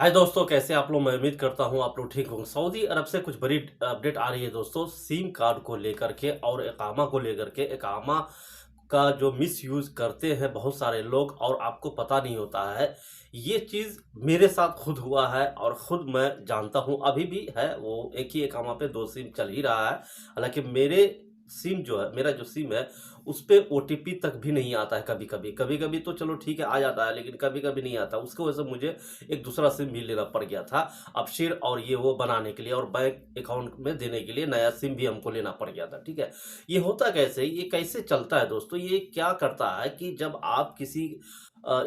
हाय दोस्तों, कैसे आप लोग। मैं उम्मीद करता हूँ आप लोग ठीक होंगे। सऊदी अरब से कुछ बड़ी अपडेट आ रही है दोस्तों, सिम कार्ड को लेकर के और इकामा को लेकर के। इकामा का जो मिस यूज करते हैं बहुत सारे लोग और आपको पता नहीं होता है। ये चीज़ मेरे साथ खुद हुआ है और खुद मैं जानता हूँ। अभी भी है वो एक ही इकामा पे दो सिम चल ही रहा है। हालांकि मेरे सिम जो है, मेरा जो सिम है उस पे ओटीपी तक भी नहीं आता है। कभी कभी कभी कभी तो चलो ठीक है आ जाता है, लेकिन कभी कभी नहीं आता। उसकी वजह से मुझे एक दूसरा सिम भी लेना पड़ गया था अपशीर और ये वो बनाने के लिए और बैंक अकाउंट में देने के लिए नया सिम भी हमको लेना पड़ गया था। ठीक है, ये होता कैसे, ये कैसे चलता है दोस्तों। ये क्या करता है कि जब आप किसी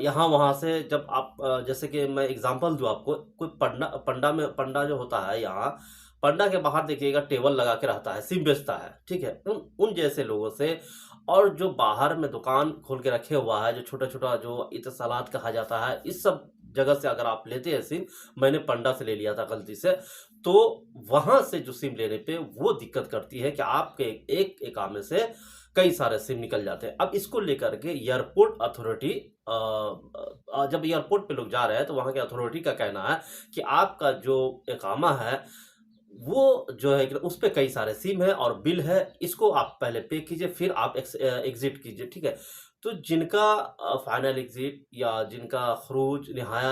यहाँ वहाँ से जब आप जैसे कि मैं एग्जांपल दूँ आपको, कोई पंडा पंडा में पंडा जो होता है यहाँ, पंडा के बाहर देखिएगा टेबल लगा के रहता है, सिम बेचता है। ठीक है, उन उन जैसे लोगों से और जो बाहर में दुकान खोल के रखे हुआ है, जो छोटा छोटा जो इत्तसालात कहा जाता है, इस सब जगह से अगर आप लेते हैं सिम, मैंने पंडा से ले लिया था गलती से, तो वहां से जो सिम लेने पे वो दिक्कत करती है कि आपके एक इकामे से कई सारे सिम निकल जाते हैं। अब इसको लेकर के एयरपोर्ट अथॉरिटी, जब एयरपोर्ट पे लोग जा रहे हैं तो वहां के अथॉरिटी का कहना है कि आपका जो इकामा है वो जो है कि उस पे कई सारे सिम है और बिल है, इसको आप पहले पे कीजिए फिर आप एग्जिट कीजिए। ठीक है, तो जिनका फाइनल एग्जिट या जिनका खरूज निहाया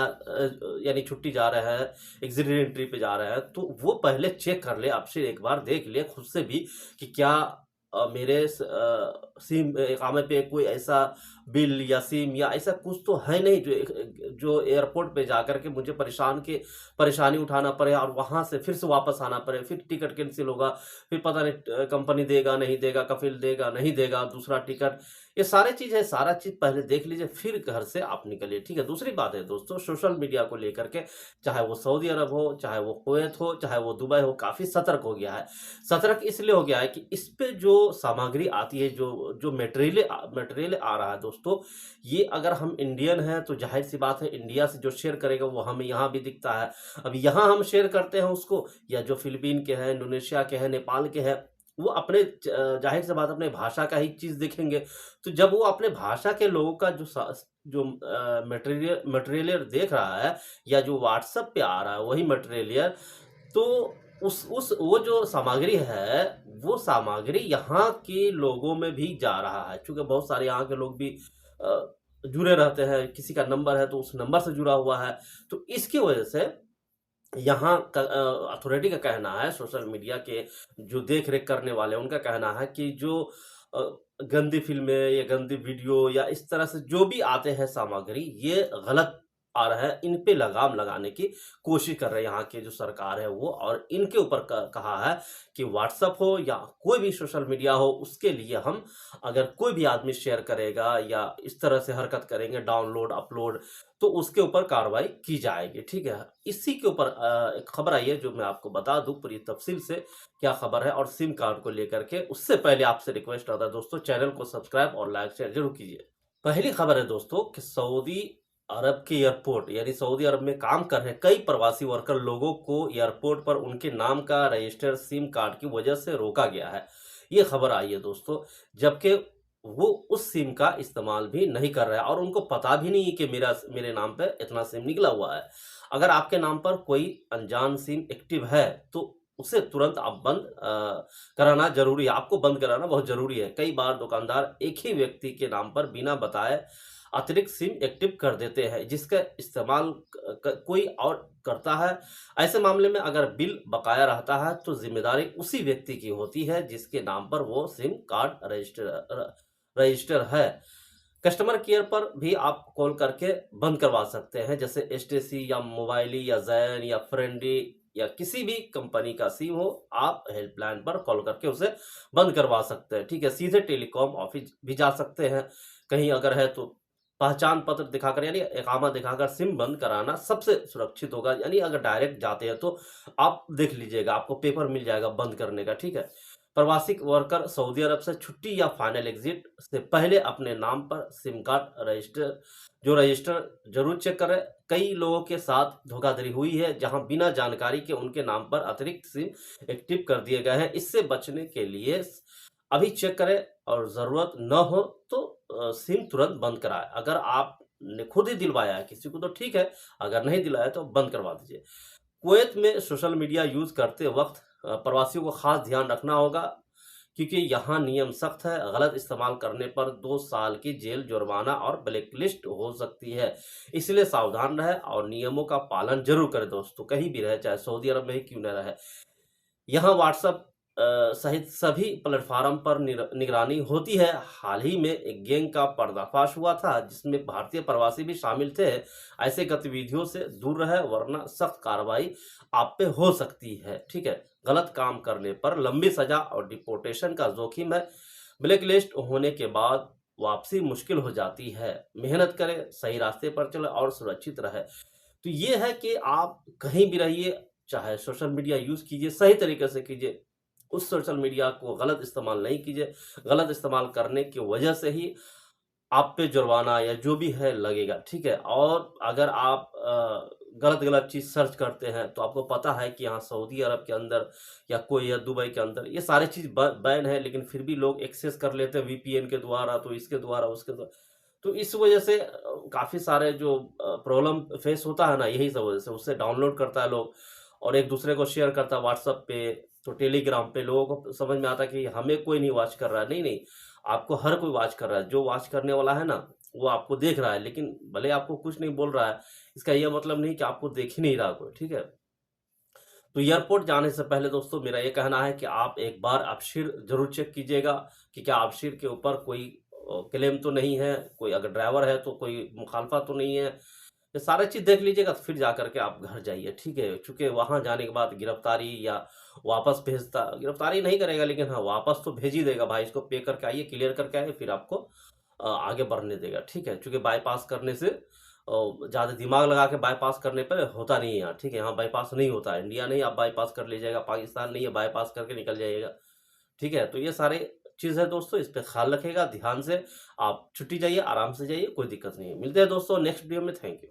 यानी छुट्टी जा रहे हैं, एग्जिट एंट्री पे जा रहे हैं, तो वो पहले चेक कर ले, आपसे एक बार देख ले खुद से भी कि क्या मेरे सिम इकामे पे कोई ऐसा बिल या सिम या ऐसा कुछ तो है नहीं जो एयरपोर्ट पे जाकर के मुझे परेशानी उठाना पड़े और वहां से फिर से वापस आना पड़े, फिर टिकट कैंसिल होगा, फिर पता नहीं कंपनी देगा नहीं देगा, कफिल देगा नहीं देगा दूसरा टिकट। ये सारे चीज है, सारा चीज पहले देख लीजिए फिर घर से आप निकलिए। ठीक है, दूसरी बात है दोस्तों, सोशल मीडिया को लेकर के, चाहे वो सऊदी अरब हो, चाहे वो कुवैत हो, चाहे वो दुबई हो, काफी सतर्क हो गया है। सतर्क इसलिए हो गया है कि इस पे जो सामग्री आती है, जो जो मटेरियल आ रहा है दोस्तों, ये अगर हम इंडियन हैं तो जाहिर सी बात है इंडिया से जो शेयर करेगा वो हमें यहाँ भी दिखता है। अब यहाँ हम शेयर करते हैं उसको, या जो फिलीपीन के हैं, इंडोनेशिया के हैं, नेपाल के हैं, वो अपने जाहिर सी बात अपने भाषा का ही चीज देखेंगे। तो जब वो अपने भाषा के लोगों का जो मटेरियल देख रहा है, या जो व्हाट्सएप पे आ रहा है वही मटेरियल, तो उस वो जो सामग्री है, वो सामग्री यहाँ के लोगों में भी जा रहा है। चूँकि बहुत सारे यहाँ के लोग भी जुड़े रहते हैं, किसी का नंबर है तो उस नंबर से जुड़ा हुआ है। तो इसकी वजह से यहाँ का अथॉरिटी का कहना है, सोशल मीडिया के जो देख-रेख करने वाले हैं, उनका कहना है कि जो अ, गंदी फ़िल्में या गंदी वीडियो या इस तरह से जो भी आते हैं सामग्री, ये गलत आ रहा है। इन पे लगाम लगाने की कोशिश कर रहे हैं यहाँ की जो सरकार है वो, और इनके ऊपर कहा है कि व्हाट्सएप हो या कोई भी सोशल मीडिया हो, उसके लिए हम अगर कोई भी आदमी शेयर करेगा या इस तरह से हरकत करेंगे, डाउनलोड, अपलोड, तो उसके ऊपर कार्रवाई की जाएगी। ठीक है? इसी के ऊपर एक खबर आई है जो मैं आपको बता दूँ पूरी तफ़सील से क्या खबर है, और सिम कार्ड को लेकर के। उससे पहले आपसे रिक्वेस्ट रहता है दोस्तों, चैनल को सब्सक्राइब और लाइक शेयर ज़रूर कीजिए। पहली खबर है दोस्तों कि सऊदी अरब के एयरपोर्ट, यानी सऊदी अरब में काम कर रहे कई प्रवासी वर्कर लोगों को एयरपोर्ट पर उनके नाम का रजिस्टर्ड सिम कार्ड की वजह से रोका गया है। ये खबर आई है दोस्तों, जबकि वो उस सिम का इस्तेमाल भी नहीं कर रहे हैं और उनको पता भी नहीं है कि मेरे नाम पे इतना सिम निकला हुआ है। अगर आपके नाम पर कोई अनजान सिम एक्टिव है तो उसे तुरंत आप बंद कराना ज़रूरी है। आपको बंद कराना बहुत ज़रूरी है। कई बार दुकानदार एक ही व्यक्ति के नाम पर बिना बताए अतिरिक्त सिम एक्टिव कर देते हैं, जिसका इस्तेमाल कोई और करता है। ऐसे मामले में अगर बिल बकाया रहता है तो जिम्मेदारी उसी व्यक्ति की होती है जिसके नाम पर वो सिम कार्ड रजिस्टर है। कस्टमर केयर पर भी आप कॉल करके बंद करवा सकते हैं, जैसे एसटीसी या मोबाइली या जैन या फ्रेंडी या किसी भी कंपनी का सिम हो, आप हेल्पलाइन पर कॉल करके उसे बंद करवा सकते हैं। ठीक है, सीधे टेलीकॉम ऑफिस भी जा सकते हैं। कहीं अगर है तो पहचान पत्र दिखाकर, यानी इकामा दिखाकर सिम बंद कराना सबसे सुरक्षित होगा। यानी अगर डायरेक्ट जाते हैं तो आप देख लीजिएगा, आपको पेपर मिल जाएगा बंद करने का। ठीक है, प्रवासी वर्कर सऊदी अरब से छुट्टी या फाइनल एग्जिट से पहले अपने नाम पर सिम कार्ड रजिस्टर जरूर चेक करें। कई लोगों के साथ धोखाधड़ी हुई है जहां बिना जानकारी के उनके नाम पर अतिरिक्त सिम एक्टिव कर दिए गए हैं। इससे बचने के लिए अभी चेक करें और ज़रूरत न हो तो सिम तुरंत बंद कराएं। अगर आप ने खुद ही दिलवाया है, किसी को तो ठीक है, अगर नहीं दिलाया तो बंद करवा दीजिए। कुवैत में सोशल मीडिया यूज़ करते वक़्त प्रवासियों को ख़ास ध्यान रखना होगा, क्योंकि यहाँ नियम सख्त है। गलत इस्तेमाल करने पर 2 साल की जेल, जुर्माना और ब्लैकलिस्ट हो सकती है। इसलिए सावधान रहें और नियमों का पालन ज़रूर करें दोस्तों, कहीं भी रहे, चाहे सऊदी अरब में ही क्यों न रहे। यहाँ व्हाट्सएप सहित सभी प्लेटफ़ॉर्म पर निगरानी होती है। हाल ही में एक गैंग का पर्दाफ़ाश हुआ था, जिसमें भारतीय प्रवासी भी शामिल थे। ऐसे गतिविधियों से दूर रहें, वरना सख्त कार्रवाई आप पे हो सकती है, ठीक है? गलत काम करने पर लंबी सज़ा और डिपोर्टेशन का जोखिम है। ब्लैकलिस्ट होने के बाद वापसी मुश्किल हो जाती है। मेहनत करें, सही रास्ते पर चलें और सुरक्षित रहें। तो ये है कि आप कहीं भी रहिए, चाहे सोशल मीडिया यूज़ कीजिए, सही तरीके से कीजिए। उस सोशल मीडिया को गलत इस्तेमाल नहीं कीजिए। गलत इस्तेमाल करने की वजह से ही आप पे जुर्माना या जो भी है लगेगा, ठीक है? और अगर आप गलत-गलत चीज़ सर्च करते हैं, तो आपको पता है कि यहाँ सऊदी अरब के अंदर या कोई या दुबई के अंदर ये सारी चीज़ ब बैन है, लेकिन फिर भी लोग एक्सेस कर लेते हैं वीपीएन के द्वारा, तो इसके द्वारा, उसके द्वारा। तो इस वजह से काफ़ी सारे जो प्रॉब्लम फेस होता है ना, यही सब वजह से। उससे डाउनलोड करता है लोग और एक-दूसरे को शेयर करता है व्हाट्सएप पे, तो टेलीग्राम पे। लोगों को समझ में आता है कि हमें कोई नहीं वॉच कर रहा है। नहीं, नहीं, आपको हर कोई वॉच कर रहा है। जो वॉच करने वाला है ना, वो आपको देख रहा है, लेकिन भले आपको कुछ नहीं बोल रहा है, इसका ये मतलब नहीं कि आपको देख ही नहीं रहा कोई, ठीक है? तो एयरपोर्ट जाने से पहले दोस्तों मेरा ये कहना है कि आप एक बार अपशिर ज़रूर चेक कीजिएगा कि क्या अपशिर के ऊपर कोई क्लेम तो नहीं है, कोई अगर ड्राइवर है तो कोई मुखालफा तो नहीं है। ये सारी चीज़ देख लीजिएगा, तो फिर जाकर के आप घर जाइए, ठीक है? चूँकि वहाँ जाने के बाद गिरफ्तारी या वापस भेजता, गिरफ्तारी नहीं करेगा, लेकिन हाँ, वापस तो भेज ही देगा, भाई इसको पे करके आइए, क्लियर करके आइए, फिर आपको आगे बढ़ने देगा, ठीक है? चूँकि बाईपास करने से ज़्यादा दिमाग लगा के बाईपास करने पे होता नहीं है यहाँ, ठीक है? यहाँ बाईपास नहीं होता है। इंडिया नहीं, आप बाईपास कर लीजिएगा, पाकिस्तान नहीं है, बाईपास करके निकल जाइएगा, ठीक है? तो ये सारे चीज़ है दोस्तों, इस पे ख़्याल रखिएगा ध्यान से। आप छुट्टी जाइए, आराम से जाइए, कोई दिक्कत नहीं है। मिलते हैं दोस्तों नेक्स्ट वीडियो में। Thank you.